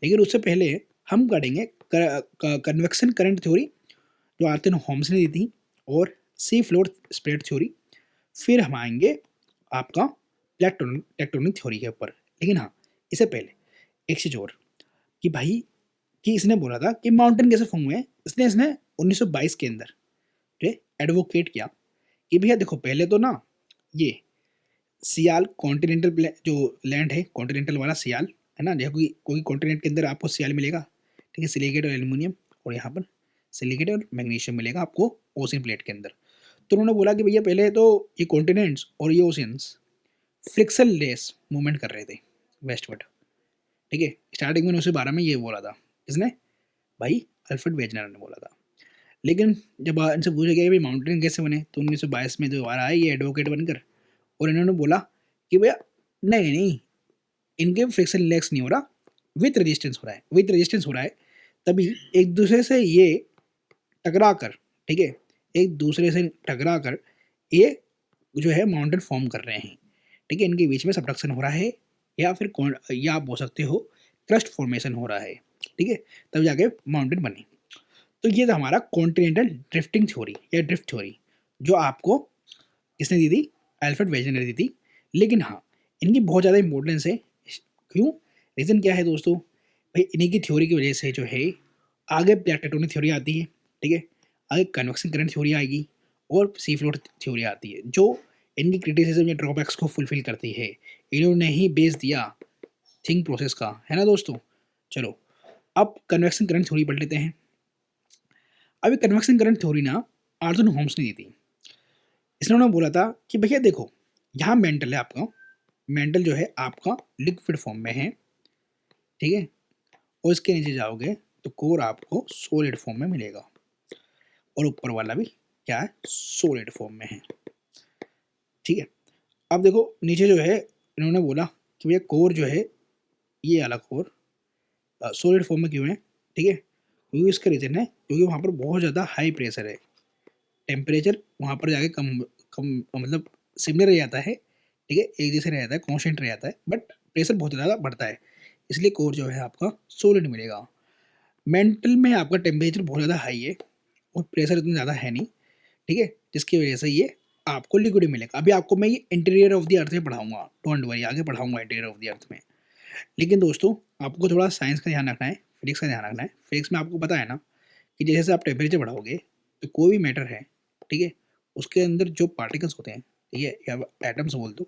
लेकिन उससे पहले हम पढ़ेंगे कन्वेक्शन करंट थ्योरी जो आर्थिन होम्स ने दी थी, और सी फ्लोर स्प्रेड थ्योरी। फिर हम आएंगे आपका टेक्टोनिक थ्योरी के ऊपर। लेकिन हाँ, इससे पहले एक चीज और कि भाई, कि इसने बोला था कि माउंटेन कैसे फॉर्म हुए हैं, इसने 1922 के अंदर जो एडवोकेट किया कि भैया देखो, पहले तो ना ये सियाल कॉन्टिनेंटल जो लैंड है, कॉन्टिनेंटल वाला सियाल है ना, जैसे कोई कॉन्टिनेंट के अंदर आपको सियाल मिलेगा, ठीक है, सिलिकेट और एल्यूमिनियम, और यहाँ पर सिलिकेट और मैग्नीशियम मिलेगा आपको ओशन प्लेट के अंदर। तो उन्होंने बोला कि भैया पहले तो ये कॉन्टिनेंट्स और ये ओशियंस फ्रिक्शन लेस मूवमेंट कर रहे थे वेस्टवर्ड, ठीक है। स्टार्टिंग में 1912 में ये बोला था, इसने भाई अल्फ्रेड वेजनर ने बोला था। लेकिन जब इनसे पूछा गया भाई माउंटेन कैसे बने, तो 1922 में दोबारा आए ये एडवोकेट बनकर, और इन्होंने बोला कि भैया नहीं नहीं, इनके फ्रिक्शन लेस नहीं हो रहा, विथ रेजिस्टेंस हो रहा है, विथ रेजिस्टेंस हो रहा है, तभी एक दूसरे से ये टकरा कर, ठीक है, एक दूसरे से टकरा कर ये जो है माउंटेन फॉर्म कर रहे हैं, ठीक है। इनके बीच में सबडक्शन हो रहा है, या फिर या आप बोल सकते हो क्रस्ट फॉर्मेशन हो रहा है, ठीक है, तब जाके माउंटेन बनी। तो ये था हमारा कॉन्टिनेंटल ड्रिफ्टिंग थ्योरी या ड्रिफ्ट थ्योरी, जो आपको किसने दी थी, अल्फ्रेड वेजनर ने दी थी। लेकिन हाँ, इनकी बहुत ज़्यादा इंपॉर्टेंस है। क्यों, रीज़न क्या है दोस्तों, भाई इन्हीं की थ्योरी की वजह से जो है आगे प्लेट टेक्टोनिक थ्योरी आती है, ठीक है, आगे कन्वेक्शन करंट थ्योरी आएगी, और सी फ्लोर थ्योरी आती है, जो इनकी क्रिटिसिज्म या ड्रॉबैक्स को फुलफिल करती है। इन्होंने ही बेस दिया थिंक प्रोसेस का, है ना दोस्तों। चलो अब कन्वेक्शन करंट थ्योरी पढ़ लेते हैं। अभी कन्वेक्शन करंट थ्योरी ना आर्थर होम्स ने दी थी। इसने उन्होंने बोला था कि भैया देखो, यहाँ मेंटल है आपका, मेंटल जो है आपका लिक्विड फॉर्म में है, ठीक है, और इसके नीचे जाओगे तो कोर आपको सॉलिड फॉर्म में मिलेगा, और ऊपर वाला भी क्या है, सॉलिड फॉर्म में है, ठीक है। अब देखो नीचे जो है इन्होंने बोला कि भैया कोर जो है, ये वाला कोर सॉलिड फॉर्म में क्यों है, ठीक है, क्योंकि इसका रीजन है क्योंकि वहाँ पर बहुत ज़्यादा हाई प्रेशर है, टेम्परेचर वहाँ पर जाके कम कम मतलब सिमिलर रह जाता है, ठीक है, एक जैसे रह जाता है, कॉन्स्टेंट रह जाता है, बट प्रेशर बहुत ज़्यादा बढ़ता है, इसलिए कोर जो है आपका सॉलिड मिलेगा। मेंटल में आपका टेम्परेचर बहुत ज़्यादा हाई है और प्रेशर इतना ज़्यादा है नहीं, ठीक है, जिसकी वजह से ये आपको लिक्विड मिलेगा। अभी आपको मैं ये इंटीरियर ऑफ द अर्थ में पढ़ाऊंगा, डोंट वरी, आगे पढ़ाऊंगा इंटीरियर ऑफ द अर्थ में। लेकिन दोस्तों आपको थोड़ा साइंस का ध्यान रखना है, फिजिक्स का ध्यान रखना है। फिजिक्स में आपको पता है ना कि जैसे आप टेम्परेचर बढ़ाओगे तो कोई भी मैटर है, ठीक है, उसके अंदर जो पार्टिकल्स होते हैं, ठीक है, या एटम्स बोल दो,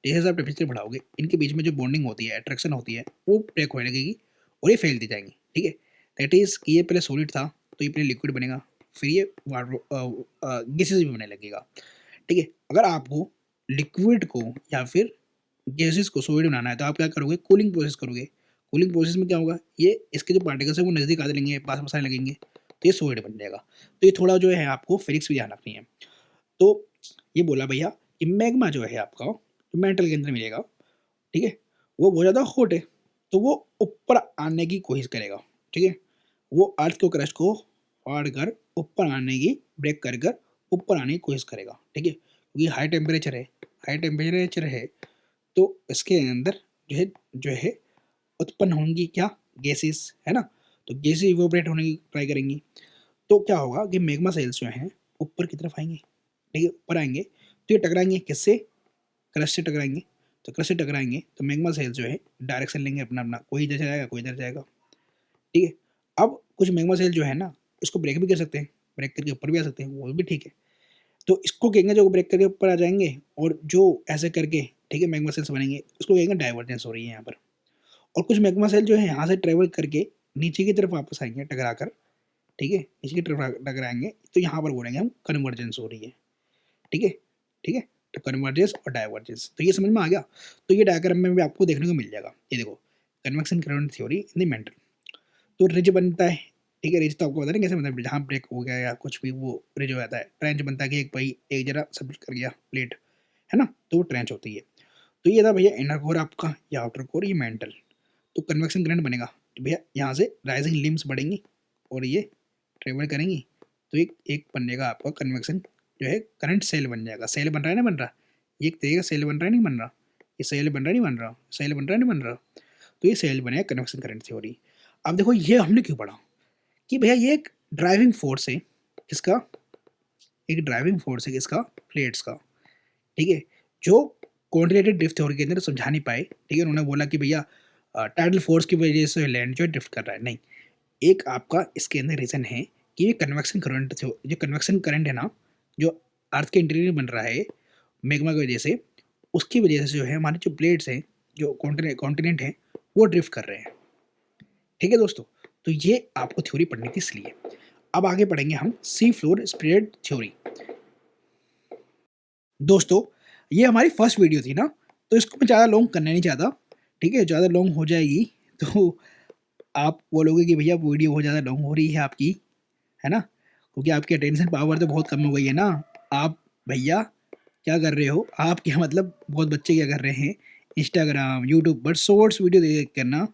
जैसे आप टेम्परेचर बढ़ाओगे इनके बीच में जो बॉन्डिंग होती है, अट्रैक्शन होती है, वो ब्रेक होने लगेगी और ये फैलती जाएंगी, ठीक है। दैट इज़ कि ये पहले सॉलिड था तो ये पहले लिक्विड बनेगा, फिर ये वाटर गैसेज भी बनने लगेगा, ठीक है। अगर आपको लिक्विड को या फिर गैसेस को सॉलिड बनाना है तो आप क्या करोगे, कूलिंग प्रोसेस करोगे। कूलिंग प्रोसेस में क्या होगा, ये इसके जो पार्टिकल्स है वो नज़दीक आने लगेंगे, पास पास आने लगेंगे, तो ये सॉलिड बन जाएगा। तो ये थोड़ा जो है आपको फिजिक्स भी ध्यान रखनी है। तो ये बोला भैया कि मैग्मा जो है आपका, जो मेंटल के अंदर मिलेगा, ठीक है, वो बहुत ज़्यादा हॉट है, तो वो ऊपर आने की कोशिश करेगा, ठीक है, वो अर्थ को क्रस्ट को फाड़ कर ऊपर आने की ब्रेक कर कर ऊपर आने की कोशिश करेगा, ठीक है, क्योंकि हाई टेम्परेचर है, तो इसके अंदर जो है उत्पन्न होंगी क्या, गैसेस, है ना, तो गैसेस इवोपरेट होने की ट्राई करेंगी, तो क्या होगा कि मैग्मा सेल्स जो हैं ऊपर की तरफ आएंगे, ठीक है, ऊपर आएंगे तो ये टकराएंगे किससे, क्रस्ट से टकराएंगे, तो क्रस्ट से टकराएंगे तो मैग्मा सेल्स जो है डायरेक्शन लेंगे अपना अपना, कोई इधर जाएगा कोई इधर जाएगा, ठीक है। अब कुछ मैग्मा सेल जो है ना इसको ब्रेक भी कर सकते हैं, ब्रेक करके ऊपर भी आ सकते हैं, वो भी ठीक है, तो इसको कहेंगे जो ब्रेक करके ऊपर आ जाएंगे, और जो ऐसे करके, ठीक है, मैग्मा सेल्स बनेंगे, इसको कहेंगे डाइवर्जेंस हो रही है यहाँ पर। और कुछ मैग्मा सेल जो है यहाँ से ट्रेवल करके नीचे की तरफ वापस आएंगे टकरा कर, ठीक है, नीचे की तरफ टकराएंगे, तो यहाँ पर बोलेंगे हम कन्वर्जेंस हो रही है, ठीक है, ठीक है, तो कन्वर्जेंस और डाइवर्जेंस, तो ये समझ में आ गया। तो ये डायग्राम में भी आपको देखने को मिल जाएगा, ये देखो, convection current theory in the mental, तो रिज बनता है, ठीक है, रिज तो आपको पता नहीं कैसे बनता है, जहाँ ब्रेक हो गया या कुछ भी वो रिज हो जाता है, ट्रेंच बनता है कि एक भाई एक जरा सब कर गया प्लेट, है ना, तो वो ट्रेंच होती है। तो ये था भैया इनर कोर आपका या आउटर कोर, ये मेंटल, तो कन्वेक्शन करंट बनेगा, तो भैया यहाँ से राइजिंग लिम्स बढ़ेंगी और ये ट्रेवल करेंगी, तो एक एक बनेगा आपका कन्वेक्शन जो है करंट सेल बन जाएगा, सेल बन रहा है ना बन रहा, ये एक तरीके का सेल बन रहा है नहीं बन रहा, ये सेल बन रहा है नहीं बन रहा, सेल बन रहा है नहीं बन रहा, तो ये सेल बनेगा कन्वेक्शन करंट थ्योरी। अब देखो ये हमने क्यों पढ़ा कि भैया ये एक ड्राइविंग फोर्स है, किसका, एक ड्राइविंग फोर्स है किसका, प्लेट्स का, ठीक है, जो कॉन्टिनेंटल ड्रिफ्ट थ्योरी के अंदर समझा नहीं पाए, ठीक है, उन्होंने बोला कि भैया टाइडल फोर्स की वजह से लैंड जो है ड्रिफ्ट कर रहा है, नहीं, एक आपका इसके अंदर रीज़न है कि ये कन्वेक्शन करंट जो कन्वेक्शन करंट है ना, जो अर्थ के इंटीरियर में बन रहा है मैग्मा की वजह से, उसकी वजह से जो है हमारे जो प्लेट्स हैं, जो कॉन्टिनेंट हैं, वो ड्रिफ्ट कर रहे हैं, ठीक है दोस्तों, तो ये आपको थ्योरी पढ़नी थी इसलिए। अब आगे पढ़ेंगे हम सी फ्लोर स्प्रेड थ्योरी। दोस्तों ये हमारी फर्स्ट वीडियो थी ना, तो इसको मैं ज़्यादा लॉन्ग करना नहीं चाहता, ठीक है, ज़्यादा लॉन्ग हो जाएगी तो आप बोलोगे कि भैया वीडियो बहुत ज़्यादा लॉन्ग हो रही है आपकी, है ना, क्योंकि आपकी अटेंशन पावर तो बहुत कम हो गई है ना, आप भैया क्या कर रहे हो, आप क्या मतलब बहुत बच्चे क्या कर रहे हैं, इंस्टाग्राम यूट्यूब पर शॉर्ट्स वीडियो देख कर ना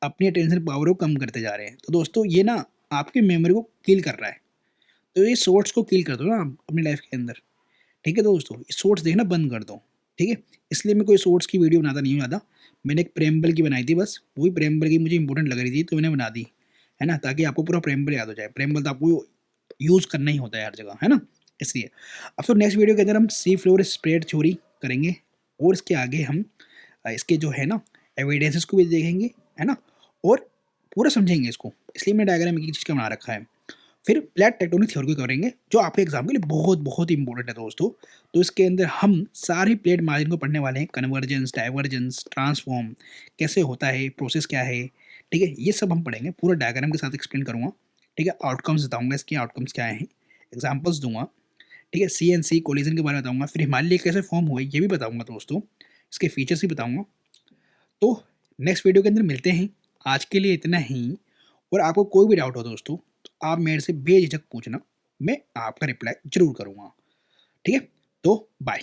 अपनी अटेंशन पावर को कम करते जा रहे हैं, तो दोस्तों ये ना आपकी मेमोरी को किल कर रहा है, तो ये शॉर्ट्स को किल कर दो ना आप अपनी लाइफ के अंदर, ठीक है दोस्तों, ये शॉर्ट्स देखना बंद कर दो, ठीक है, इसलिए मैं कोई शॉर्ट्स की वीडियो बनाता नहीं हूँ ज़्यादा, मैंने एक प्रेमबल की बनाई थी बस, वही प्रेमबल की मुझे इंपॉर्टेंट लग रही थी तो मैंने बना दी, है ना, ताकि आपको पूरा प्रेमबल याद हो जाए, प्रेमबल तो आपको यूज़ करना ही होता है हर जगह, है ना, इसलिए। अब तो नेक्स्ट वीडियो के अंदर हम सी फ्लोर स्प्रेड थ्योरी करेंगे, और इसके आगे हम इसके जो है ना एविडेंसेस को भी देखेंगे, है ना, और पूरा समझेंगे इसको, इसलिए मैंने डायग्राम एक चीज़ का बना रखा है। फिर प्लेट टेक्टोनिक थ्योरी को करेंगे जो आपके एग्जाम के लिए बहुत बहुत इंपॉर्टेंट है दोस्तों, तो इसके अंदर हम सारी प्लेट मार्जिन को पढ़ने वाले हैं, कन्वर्जेंस, डाइवर्जेंस, ट्रांसफॉर्म कैसे होता है, प्रोसेस क्या है, ठीक है, ये सब हम पढ़ेंगे, पूरा डायग्राम के साथ एक्सप्लेन करूँगा, ठीक है, आउटकम्स बताऊँगा, इसके आउटकम्स क्या हैं, एग्जाम्पल्स दूंगा, ठीक है, CNC कोलिजन के बारे में बताऊँगा, फिर हिमालय कैसे फॉर्म हुए ये भी बताऊँगा दोस्तों, इसके फीचर्स भी बताऊँगा। तो नेक्स्ट वीडियो के अंदर मिलते हैं, आज के लिए इतना ही, और आपको कोई भी डाउट हो दोस्तों तो आप मेरे से बेझिझक पूछना, मैं आपका रिप्लाई जरूर करूँगा, ठीक है, तो बाय।